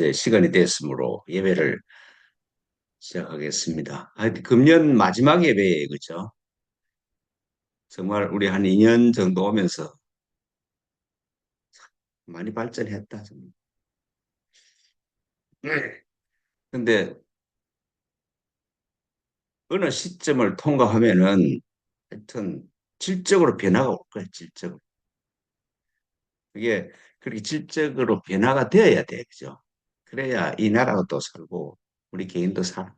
이제 시간이 됐으므로 예배를 시작하겠습니다. 금년 마지막 예배예요, 그죠? 정말 우리 한 2년 정도 오면서 많이 발전했다. 정말. 근데 어느 시점을 통과하면은 하여튼 질적으로 변화가 올 거예요, 질적으로. 그게 그렇게 질적으로 변화가 되어야 돼, 그죠? 그래야 이 나라가 또 살고 우리 개인도 살아.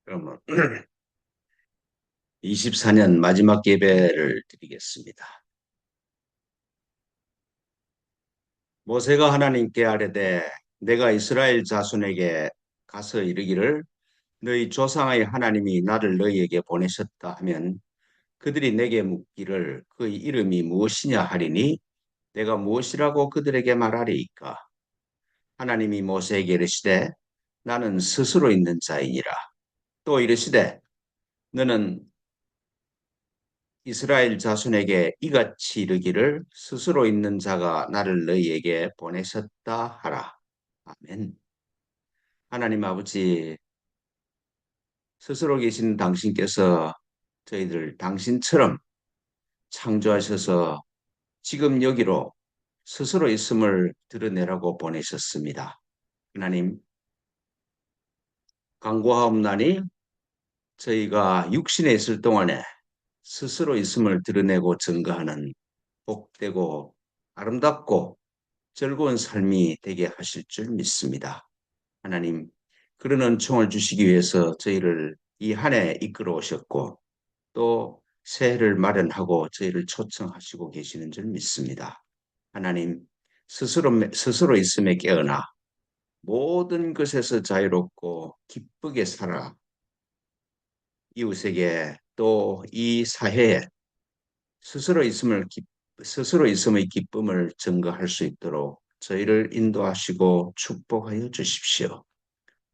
그러면 24년 마지막 예배를 드리겠습니다. 모세가 하나님께 아뢰되 내가 이스라엘 자손에게 가서 이르기를 너희 조상의 하나님이 나를 너희에게 보내셨다 하면 그들이 내게 묻기를 그의 이름이 무엇이냐 하리니 내가 무엇이라고 그들에게 말하리이까. 하나님이 모세에게 이르시되 나는 스스로 있는 자이니라. 또 이르시되 너는 이스라엘 자손에게 이같이 이르기를 스스로 있는 자가 나를 너희에게 보내셨다 하라. 아멘. 하나님 아버지, 스스로 계신 당신께서 저희들 당신처럼 창조하셔서 지금 여기로 스스로 있음을 드러내라고 보내셨습니다. 하나님, 간구하옵나니 저희가 육신에 있을 동안에 스스로 있음을 드러내고 증거하는 복되고 아름답고 즐거운 삶이 되게 하실 줄 믿습니다. 하나님, 그런 은총을 주시기 위해서 저희를 이 한 해 이끌어 오셨고 또 새해를 마련하고 저희를 초청하시고 계시는 줄 믿습니다. 하나님, 스스로 있음에 깨어나 모든 것에서 자유롭고 기쁘게 살아 이웃에게 또 이 사회에 스스로 있음을 스스로 있음의 기쁨을 증거할 수 있도록 저희를 인도하시고 축복하여 주십시오.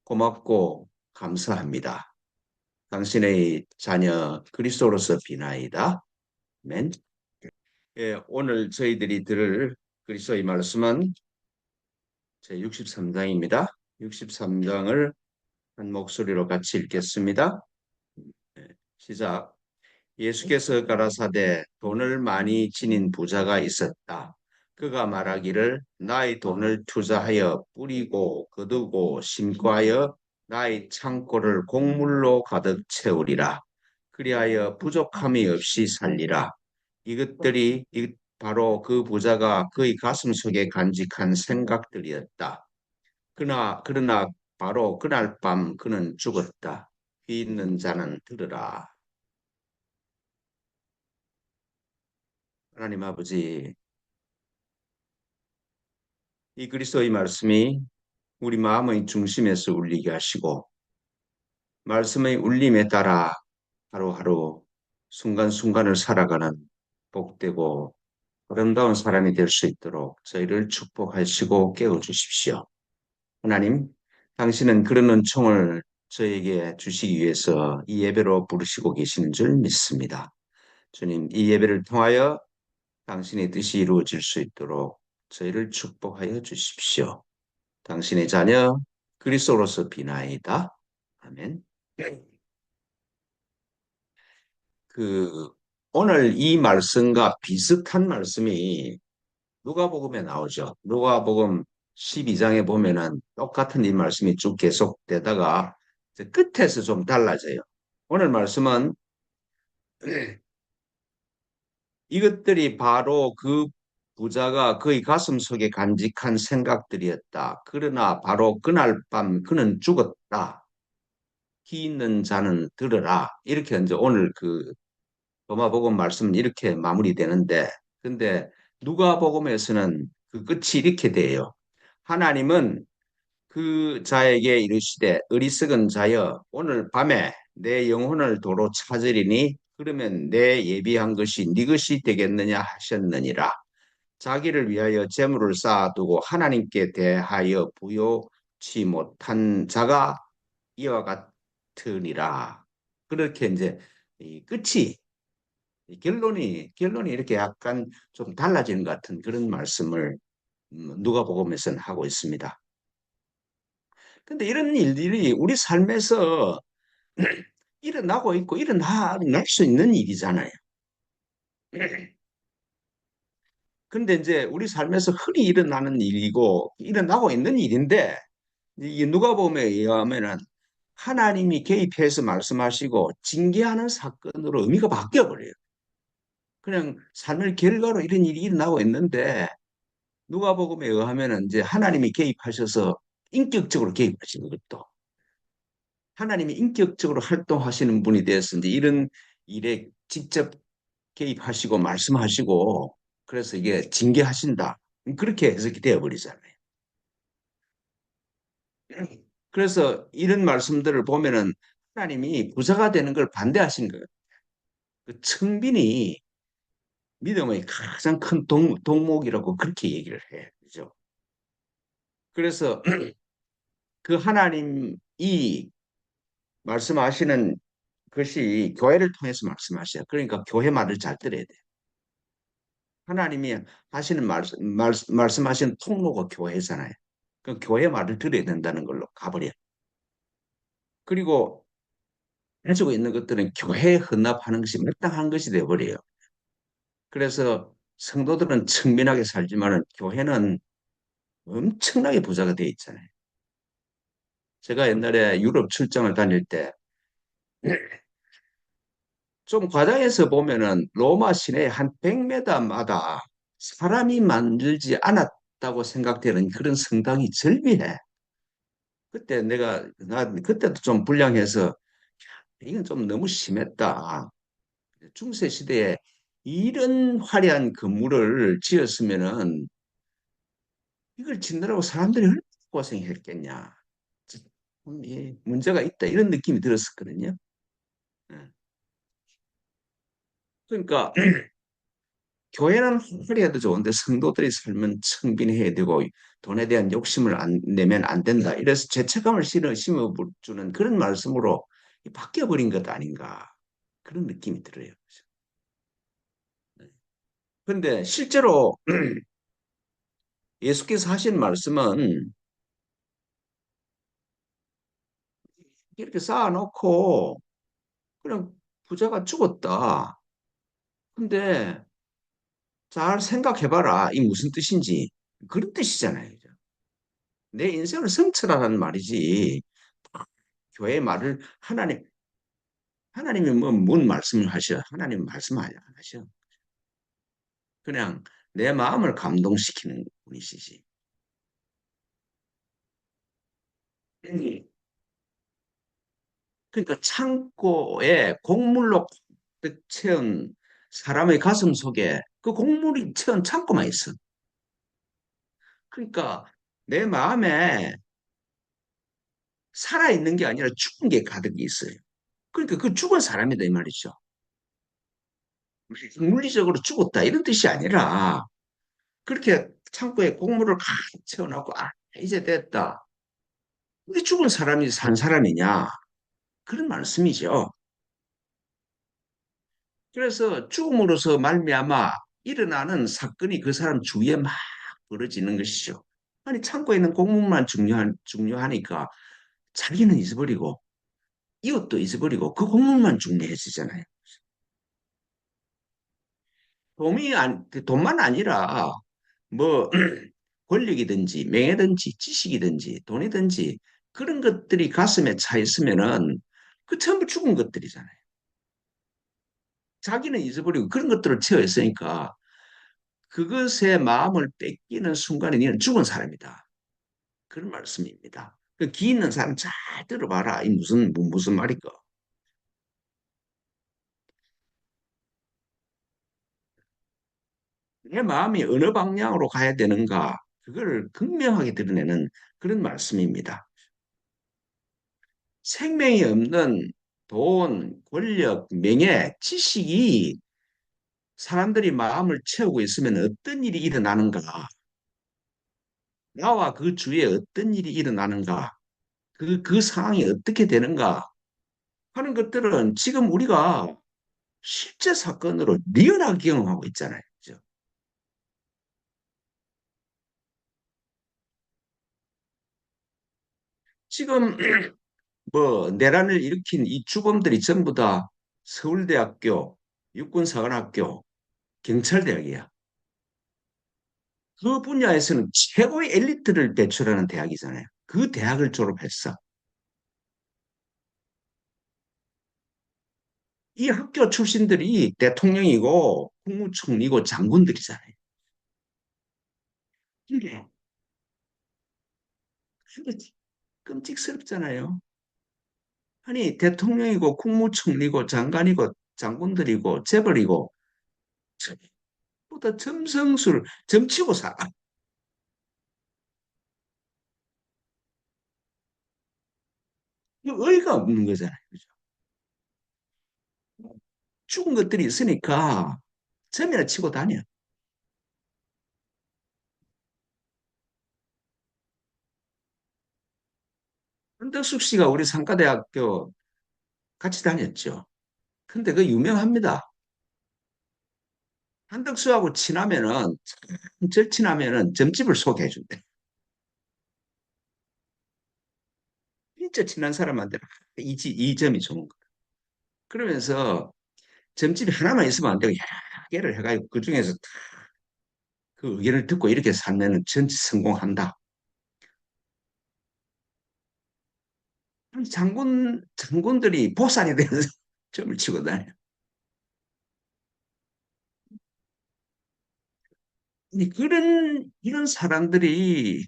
고맙고 감사합니다. 당신의 자녀 그리스도로서 비나이다. 아멘. 예, 오늘 저희들이 들을 그리스도의 말씀은 제 63장입니다. 63장을 한 목소리로 같이 읽겠습니다. 예, 시작. 예수께서 가라사대 돈을 많이 지닌 부자가 있었다. 그가 말하기를 나의 돈을 투자하여 뿌리고 거두고 심고하여 나의 창고를 곡물로 가득 채우리라. 그리하여 부족함이 없이 살리라. 이것들이 바로 그 부자가 그의 가슴 속에 간직한 생각들이었다. 그러나 바로 그날 밤 그는 죽었다. 귀 있는 자는 들으라. 하나님 아버지, 이 그리스도의 말씀이 우리 마음의 중심에서 울리게 하시고 말씀의 울림에 따라 하루하루 순간순간을 살아가는 복되고 아름다운 사람이 될 수 있도록 저희를 축복하시고 깨워주십시오. 하나님, 당신은 그런 은총을 저에게 주시기 위해서 이 예배로 부르시고 계시는 줄 믿습니다. 주님, 이 예배를 통하여 당신의 뜻이 이루어질 수 있도록 저희를 축복하여 주십시오. 당신의 자녀 그리스도로서 비나이다. 아멘. 그 오늘 이 말씀과 비슷한 말씀이 누가복음에 나오죠. 누가복음 12장에 보면은 똑같은 이 말씀이 쭉 계속되다가 이제 끝에서 좀 달라져요. 오늘 말씀은 이것들이 바로 그 부자가 그의 가슴 속에 간직한 생각들이었다. 그러나 바로 그날 밤 그는 죽었다. 기 있는 자는 들으라. 이렇게 이제 오늘 그 로마복음 말씀은 이렇게 마무리되는데, 근데 누가복음에서는 그 끝이 이렇게 돼요. 하나님은 그 자에게 이르시되 어리석은 자여 오늘 밤에 내 영혼을 도로 찾으리니 그러면 내 예비한 것이 네 것이 되겠느냐 하셨느니라. 자기를 위하여 재물을 쌓아두고 하나님께 대하여 부요치 못한 자가 이와 같으니라. 그렇게 이제 이 끝이 결론이 이렇게 약간 좀 달라지는 것 같은 그런 말씀을 누가복음에서는 하고 있습니다. 근데 이런 일들이 우리 삶에서 일어나고 있고 일어날 수 있는 일이잖아요. 근데 이제 우리 삶에서 흔히 일어나는 일이고 일어나고 있는 일인데 이 누가복음에 의하면은 하나님이 개입해서 말씀하시고 징계하는 사건으로 의미가 바뀌어 버려요. 그냥 삶의 결과로 이런 일이 일어나고 있는데 누가복음에 의하면은 이제 하나님이 개입하셔서 인격적으로 개입하시는 것도 하나님이 인격적으로 활동하시는 분이 되어서 이제 이런 일에 직접 개입하시고 말씀하시고 그래서 이게 징계하신다. 그렇게 해석이 되어버리잖아요. 그래서 이런 말씀들을 보면은 하나님이 부자가 되는 걸 반대하신 거예요. 그 청빈이 믿음의 가장 큰 목이라고 그렇게 얘기를 해. 그죠? 그래서 그 하나님이 말씀하시는 것이 교회를 통해서 말씀하셔요. 그러니까 교회 말을 잘 들어야 돼요. 하나님이 하시는 말씀하시는 통로가 교회잖아요. 그 교회 말을 들어야 된다는 걸로 가버려. 그리고 가지고 있는 것들은 교회에 헌납하는 것이 마땅한 것이 되어버려요. 그래서 성도들은 청빈하게 살지만은 교회는 엄청나게 부자가 돼 있잖아요. 제가 옛날에 유럽 출장을 다닐 때 좀 과장해서 보면은 로마 시내 한 100m마다 사람이 만들지 않았다고 생각되는 그런 성당이 절비해. 그때 나 그때도 좀 불량해서 이건 좀 너무 심했다. 중세 시대에 이런 화려한 건물을 지었으면은 이걸 짓느라고 사람들이 얼마나 고생했겠냐. 문제가 있다 이런 느낌이 들었었거든요. 예. 그러니까 교회는 화려해도 좋은데 성도들이 삶은 청빈해야 되고 돈에 대한 욕심을 안 내면 안 된다. 이래서 죄책감을 심어주는 그런 말씀으로 바뀌어버린 것 아닌가 그런 느낌이 들어요. 그런데 실제로 예수께서 하신 말씀은 이렇게 쌓아놓고 그냥 부자가 죽었다. 근데 잘 생각해봐라. 이 무슨 뜻인지. 그런 뜻이잖아요. 내 인생을 성찰하라는 말이지. 교회의 말을 하나님이 뭐, 뭔 말씀을 하셔? 하나님 말씀 안 하셔. 그냥 내 마음을 감동시키는 분이시지. 그러니까 창고에 곡물로 가득 채운 사람의 가슴 속에 그 곡물이 채운 창고만 있어. 그러니까 내 마음에 살아있는 게 아니라 죽은 게 가득 있어요. 그러니까 그 죽은 사람이다 이 말이죠. 물리적으로 죽었다 이런 뜻이 아니라 그렇게 창고에 곡물을 가득 채워놓고 이제 됐다. 왜 죽은 사람이 산 사람이냐 그런 말씀이죠. 그래서 죽음으로서 말미암아 일어나는 사건이 그 사람 주위에 막 벌어지는 것이죠. 아니 창고에 있는 곡물만 중요하니까 자기는 잊어버리고 이웃도 잊어버리고 그 곡물만 중요해지잖아요. 돈만 아니라 뭐 권력이든지 명예든지 지식이든지 돈이든지 그런 것들이 가슴에 차 있으면은 그 전부 죽은 것들이잖아요. 자기는 잊어버리고 그런 것들을 채워 있으니까 그것에 마음을 뺏기는 순간에 너는 죽은 사람이다. 그런 말씀입니다. 그기 있는 사람 잘 들어봐라. 이 무슨 말일까? 내 마음이 어느 방향으로 가야 되는가? 그걸 극명하게 드러내는 그런 말씀입니다. 생명이 없는 돈, 권력, 명예, 지식이 사람들이 마음을 채우고 있으면 어떤 일이 일어나는가? 나와 그 주위에 어떤 일이 일어나는가? 그 상황이 어떻게 되는가? 하는 것들은 지금 우리가 실제 사건으로 리얼하게 경험하고 있잖아요. 그죠? 지금 뭐 내란을 일으킨 이 주범들이 전부 다 서울대학교, 육군사관학교, 경찰대학이야. 그 분야에서는 최고의 엘리트를 배출하는 대학이잖아요. 그 대학을 졸업했어. 이 학교 출신들이 대통령이고 국무총리고 장군들이잖아요. 이게 그게 끔찍스럽잖아요. 아니 대통령이고 국무총리고 장관이고 장군들이고 재벌이고 보다 점성술 점치고 살아. 이거 의의가 없는 거잖아요. 그죠? 죽은 것들이 있으니까 점이나 치고 다녀. 한덕숙 씨가 우리 상가대학교 같이 다녔죠. 근데 그 유명합니다. 한덕수하고 친하면은 절친하면은 점집을 소개해준대. 진짜 친한 사람한테 이 점이 좋은 거야. 그러면서 점집이 하나만 있으면 안 되고 여러 개를 해가지고 그 중에서 그 의견을 듣고 이렇게 살면은 전체 성공한다. 장군들이 보살이 되는 점을 치고 다녀. 이런 사람들이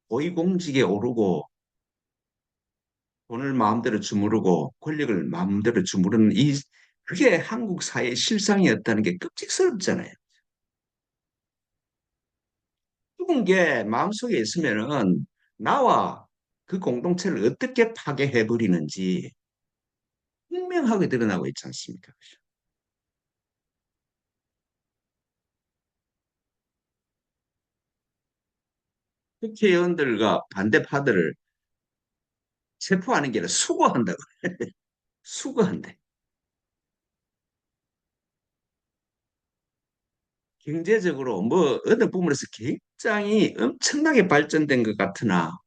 고위공직에 오르고 돈을 마음대로 주무르고 권력을 마음대로 주무르는 그게 한국 사회의 실상이었다는 게 끔찍스럽잖아요. 죽은 게 마음속에 있으면은 나와 그 공동체를 어떻게 파괴해 버리는지 분명하게 드러나고 있지 않습니까? 국회의원들과 반대파들을 체포하는 게 아니라 수거한다고. 수거한대. 경제적으로 뭐 어느 부분에서 굉장히 엄청나게 발전된 것 같으나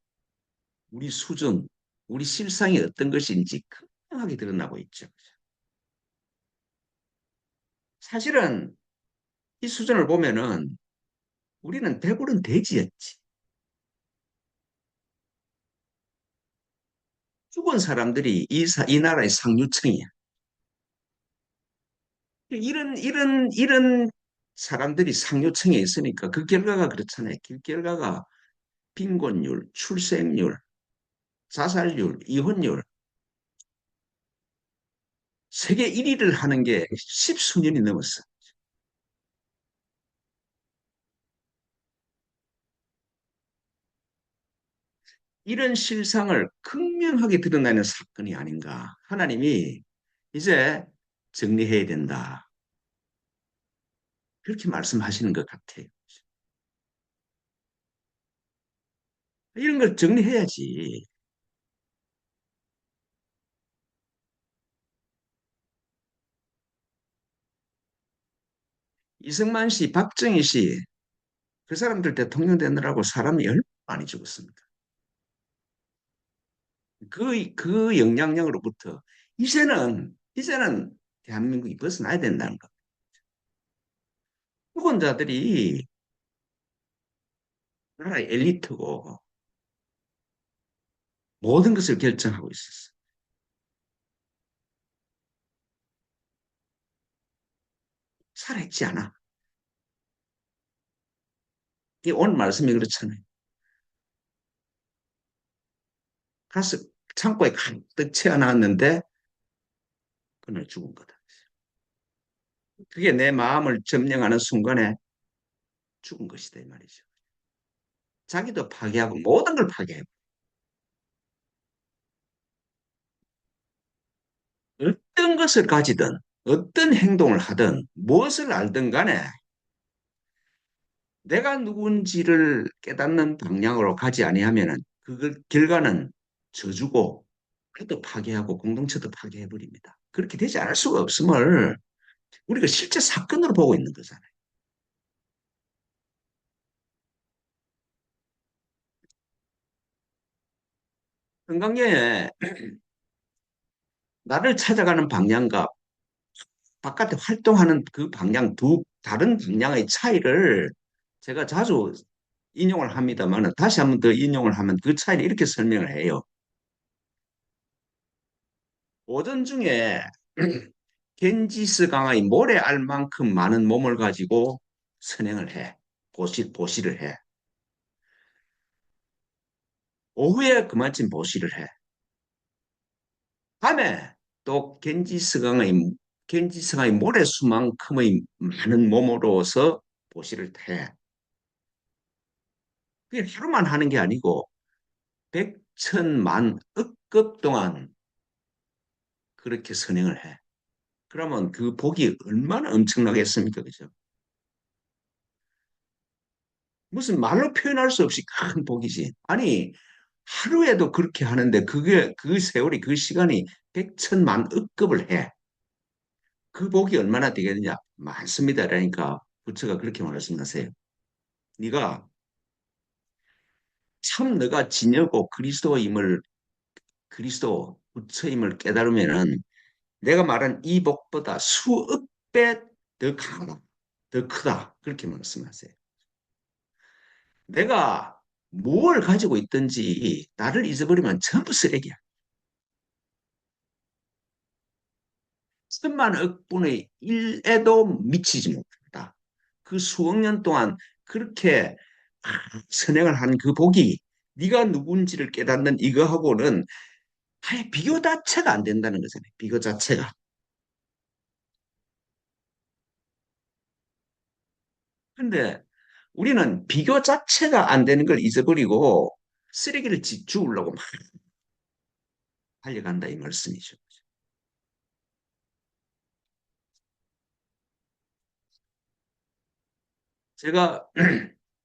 우리 수준, 우리 실상이 어떤 것인지 극명하게 드러나고 있죠. 사실은 이 수준을 보면은 우리는 배부른 돼지였지. 죽은 사람들이 이 나라의 상류층이야. 이런 사람들이 상류층에 있으니까 그 결과가 그렇잖아요. 그 결과가 빈곤율, 출생률, 자살률, 이혼율 세계 1위를 하는 게 십수년이 넘었어. 이런 실상을 극명하게 드러내는 사건이 아닌가. 하나님이 이제 정리해야 된다. 그렇게 말씀하시는 것 같아요. 이런 걸 정리해야지. 이승만 씨, 박정희 씨, 그 사람들 대통령 되느라고 사람이 얼마나 많이 죽었습니까? 그 영향력으로부터 이제는 대한민국이 벗어나야 된다는 거. 유권자들이 나라의 엘리트고 모든 것을 결정하고 있었어. 살아있지 않아. 이 오늘 말씀이 그렇잖아요. 가서 창고에 가득 채워놨는데 그날 죽은 거다. 그게 내 마음을 점령하는 순간에 죽은 것이다 이 말이죠. 자기도 파괴하고 모든 걸 파괴해. 어떤 것을 가지든 어떤 행동을 하든 무엇을 알든 간에 내가 누군지를 깨닫는 방향으로 가지 아니하면은 그 결과는 저주고 그도 파괴하고 공동체도 파괴해 버립니다. 그렇게 되지 않을 수가 없음을 우리가 실제 사건으로 보고 있는 거잖아요. 건강에 나를 찾아가는 방향과 바깥에 활동하는 그 방향, 두 다른 방향의 차이를 제가 자주 인용을 합니다만 다시 한번 더 인용을 하면 그 차이를 이렇게 설명을 해요. 오전 중에 겐지스 강의 모래알 만큼 많은 몸을 가지고 선행을 해. 보시를 해. 오후에 그만큼 보시를 해. 밤에 또 겐지스강의 모래수만큼의 많은 몸으로서 보시를 해. 그게 하루만 하는 게 아니고 백천만 억급 동안 그렇게 선행을 해. 그러면 그 복이 얼마나 엄청나겠습니까? 그죠? 무슨 말로 표현할 수 없이 큰 복이지. 아니, 하루에도 그렇게 하는데 그게 그 세월이 그 시간이 백천만 억급을 해. 그 복이 얼마나 되겠느냐? 많습니다. 그러니까 부처가 그렇게 말씀하세요. 네가 참 너가 진여고 그리스도 부처임을 깨달으면은 내가 말한 이 복보다 수억 배 더 강하다, 더 크다. 그렇게 말씀하세요. 내가 뭘 가지고 있든지 나를 잊어버리면 전부 쓰레기야. 천만 억분의 1에도 미치지 못한다. 그 수억 년 동안 그렇게 선행을 한 그 복이 네가 누군지를 깨닫는 이거하고는 아예 비교 자체가 안 된다는 거잖아요. 비교 자체가. 근데 우리는 비교 자체가 안 되는 걸 잊어버리고 쓰레기를 주우려고 막 달려간다 이 말씀이죠. 제가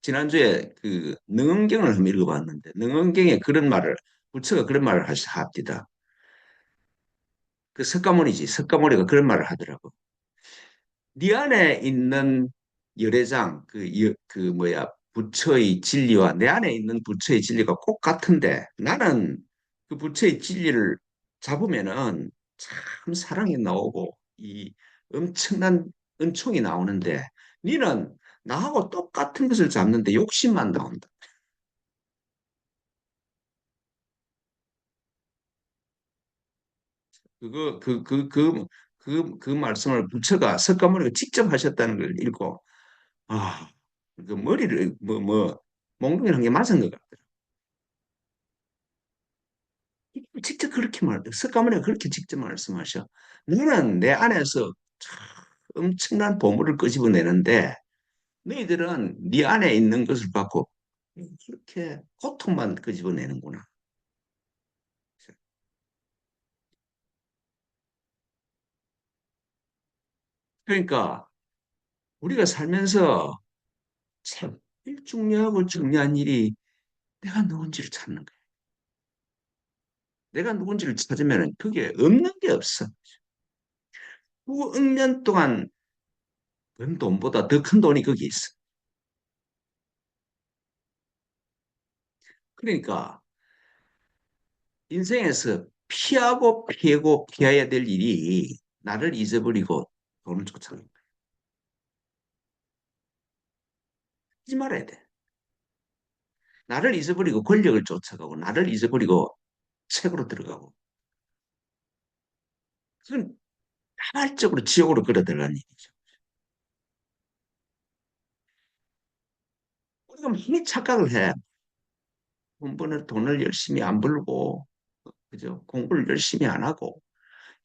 지난주에 그 능언경을 한번 읽어봤는데 능언경에 그런 말을 부처가 그런 말을 합니다. 그 석가모니지 석가모니가 그런 말을 하더라고. 네 안에 있는 열애장 그 뭐야 부처의 진리와 내 안에 있는 부처의 진리가 꼭 같은데 나는 그 부처의 진리를 잡으면은 참 사랑이 나오고 이 엄청난 은총이 나오는데 니는 나하고 똑같은 것을 잡는데 욕심만 나온다. 그거 그 말씀을 부처가 석가모니가 직접 하셨다는 걸 읽고 그 머리를 몽둥이를 한 게 맞은 것 같더라. 직접 그렇게 말해요. 석가모니가 그렇게 직접 말씀하셔. 너는 내 안에서 참 엄청난 보물을 끄집어내는데 너희들은 네 안에 있는 것을 갖고 그렇게 고통만 끄집어내는구나. 그러니까 우리가 살면서 제일 중요하고 중요한 일이 내가 누군지를 찾는 거야. 내가 누군지를 찾으면 그게 없는 게 없어. 수억 년 동안 번 돈보다 더 큰 돈이 거기 있어. 그러니까 인생에서 피하고 피하고 피해야 될 일이 나를 잊어버리고 돈을 쫓아가는 거야. 하지 말아야 돼. 나를 잊어버리고 권력을 쫓아가고 나를 잊어버리고 책으로 들어가고 그건 자발적으로 지옥으로 끌어들어가는 일이죠. 우리가 많이 착각을 해. 돈을 열심히 안 벌고 그죠? 공부를 열심히 안 하고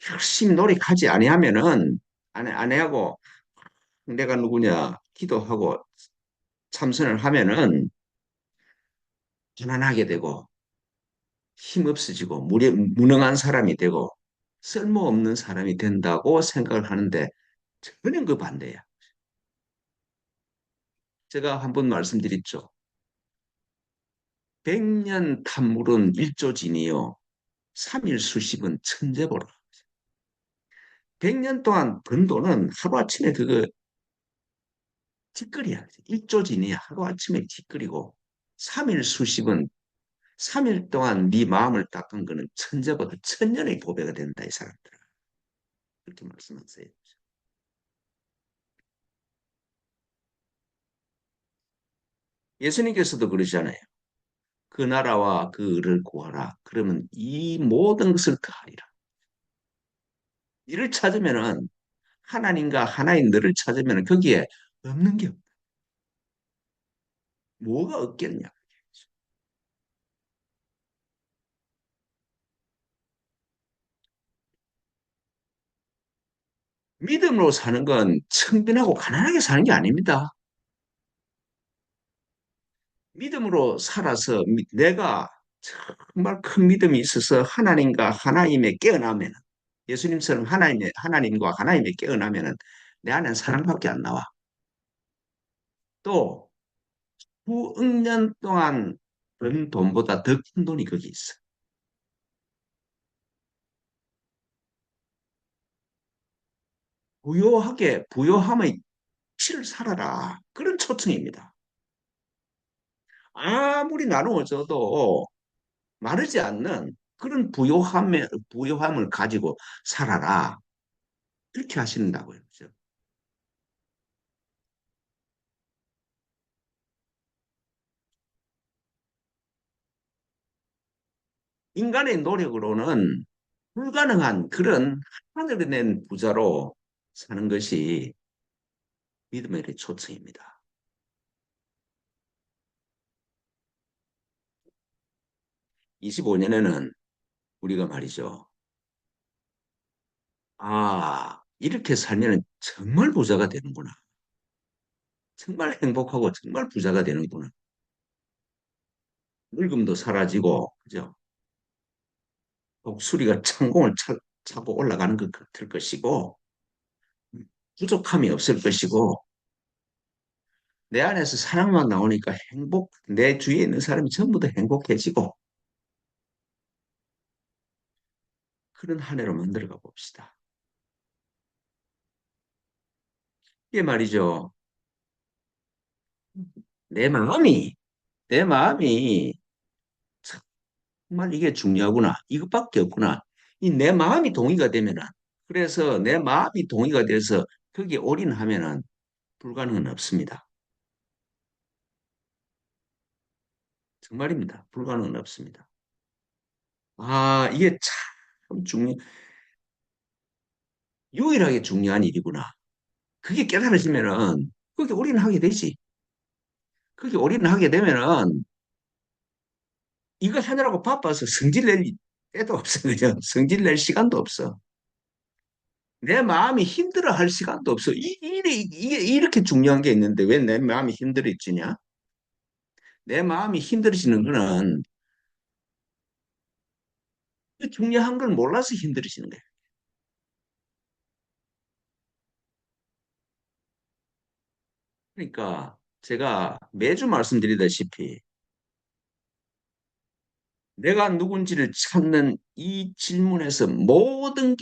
열심히 노력하지 아니하면은 안 해하고 내가 누구냐 기도하고 참선을 하면은 가난하게 되고 힘없어지고 무능한 사람이 되고 쓸모없는 사람이 된다고 생각을 하는데 전혀 그 반대야. 제가 한번 말씀드렸죠. 백년 탐물은 일조진이요. 삼일 수십은 천재보라. 100년 동안 번 돈은 하루아침에 그거 티끌이야. 일조진이야. 하루아침에 티끌이고 3일 수십은 3일 동안 네 마음을 닦은 거는 천재보다 천년의 보배가 된다 이 사람들은. 그렇게 말씀하세요. 예수님께서도 그러잖아요. 그 나라와 그 을을 구하라. 그러면 이 모든 것을 더하리라. 이를 찾으면은 하나님과 하나인 너를 찾으면은 거기에 없는 게 없다. 뭐가 없겠냐? 믿음으로 사는 건 청빈하고 가난하게 사는 게 아닙니다. 믿음으로 살아서 내가 정말 큰 믿음이 있어서 하나님과 하나님에 깨어나면 예수님처럼 하나님과 하나님에 깨어나면은 내 안엔 사랑밖에 안 나와. 또 수억 년 동안 번 돈보다 더 큰 돈이 거기 있어. 부요함의 실을 살아라. 그런 초청입니다. 아무리 나누어져도 마르지 않는 그런 부요함을 가지고 살아라. 그렇게 하신다고요. 그죠? 인간의 노력으로는 불가능한 그런 하늘이 낸 부자로 사는 것이 믿음의 초청입니다. 25년에는 우리가 말이죠. 아, 이렇게 살면 정말 부자가 되는구나. 정말 행복하고 정말 부자가 되는구나. 늙음도 사라지고, 그죠? 독수리가 창공을 차고 올라가는 것 같을 것이고, 부족함이 없을 것이고, 내 안에서 사랑만 나오니까 내 주위에 있는 사람이 전부 다 행복해지고, 그런 한 해로 만들어가 봅시다. 이게 말이죠. 내 마음이, 내 마음이 정말 이게 중요하구나. 이것밖에 없구나. 이 내 마음이 동의가 되면은, 그래서 내 마음이 동의가 돼서 거기에 올인하면은 불가능은 없습니다. 정말입니다. 불가능은 없습니다. 아, 이게 참 유일하게 중요한 일이구나. 그게 깨달아지면은 그게 올인하게 되지. 그게 올인하게 되면은 이거 하느라고 바빠서 성질 낼 때도 없어. 그죠? 성질 낼 시간도 없어. 내 마음이 힘들어 할 시간도 없어. 이게 이렇게 중요한 게 있는데 왜 내 마음이 힘들어지냐? 내 마음이 힘들어지는 거는 그 중요한 걸 몰라서 힘들어지는 거야. 그러니까 제가 매주 말씀드리다시피 내가 누군지를 찾는 이 질문에서 모든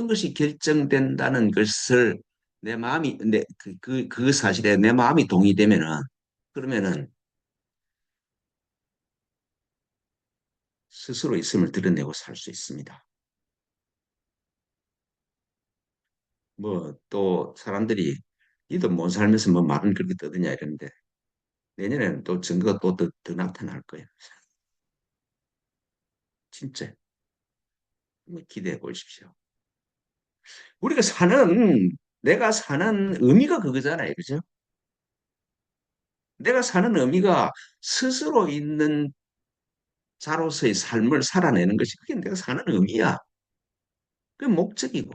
것이 결정된다는 것을 그 사실에 내 마음이 동의되면은, 그러면은 스스로 있음을 드러내고 살 수 있습니다. 뭐 또 사람들이 니도 못 살면서 뭐 말은 그렇게 떠드냐 이러는데 내년에는 또 증거가 또 더 나타날 거예요. 진짜 한번 기대해 보십시오. 우리가 내가 사는 의미가 그거잖아요. 그죠? 내가 사는 의미가 스스로 있는 자로서의 삶을 살아내는 것이 그게 내가 사는 의미야. 그게 목적이고.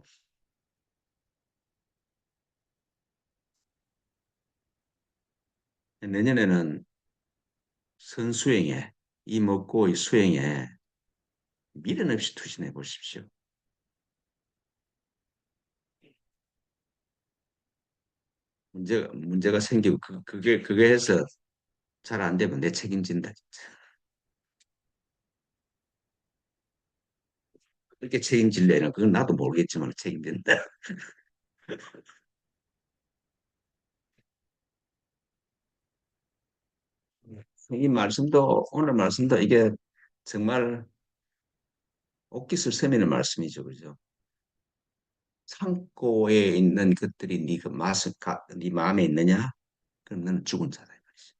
내년에는 선수행에, 이 먹고의 수행에 미련 없이 투신해 보십시오. 문제가 생기고, 그게 해서 잘 안 되면 내 책임진다. 진짜. 어떻게 책임질래는 그건 나도 모르겠지만 책임진다. 이 말씀도 오늘 말씀도 이게 정말 옷깃을 서미는 말씀이죠, 그죠? 창고에 있는 것들이 네가 맛을 네 마음에 있느냐? 그럼 너는 죽은 자다 이 말이지.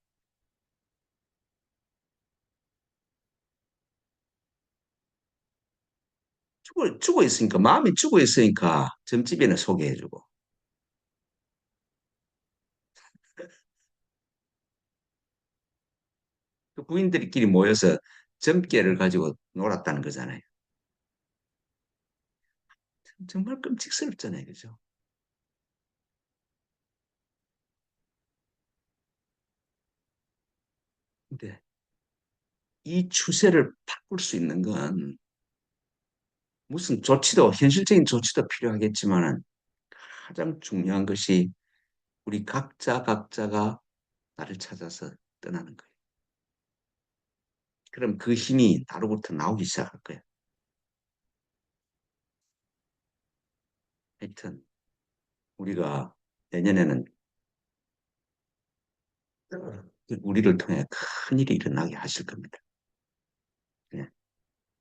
죽어 있으니까 마음이 죽어 있으니까 점집에는 소개해주고 그 부인들끼리 모여서 점괘를 가지고 놀았다는 거잖아요. 정말 끔찍스럽잖아요, 그죠? 근데 이 추세를 바꿀 수 있는 건 무슨 조치도 현실적인 조치도 필요하겠지만은 가장 중요한 것이 우리 각자가 나를 찾아서 떠나는 거예요. 그럼 그 힘이 나로부터 나오기 시작할 거예요. 하여튼 우리가 내년에는 우리를 통해 큰 일이 일어나게 하실 겁니다. 네,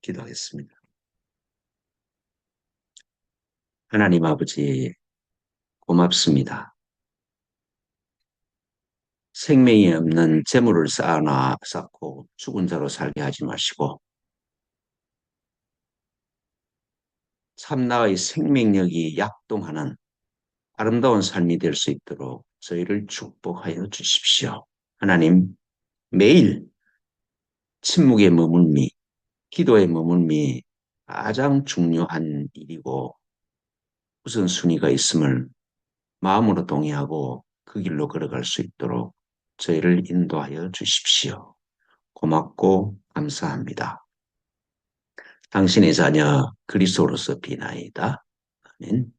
기도하겠습니다. 하나님 아버지 고맙습니다. 생명이 없는 재물을 쌓고 죽은 자로 살게 하지 마시고 참나의 생명력이 약동하는 아름다운 삶이 될 수 있도록 저희를 축복하여 주십시오. 하나님, 매일 침묵의 머물미, 기도의 머물미 가장 중요한 일이고 우선순위가 있음을 마음으로 동의하고 그 길로 걸어갈 수 있도록 저희를 인도하여 주십시오. 고맙고 감사합니다. 당신의 자녀 그리스도로서 비나이다. 아멘.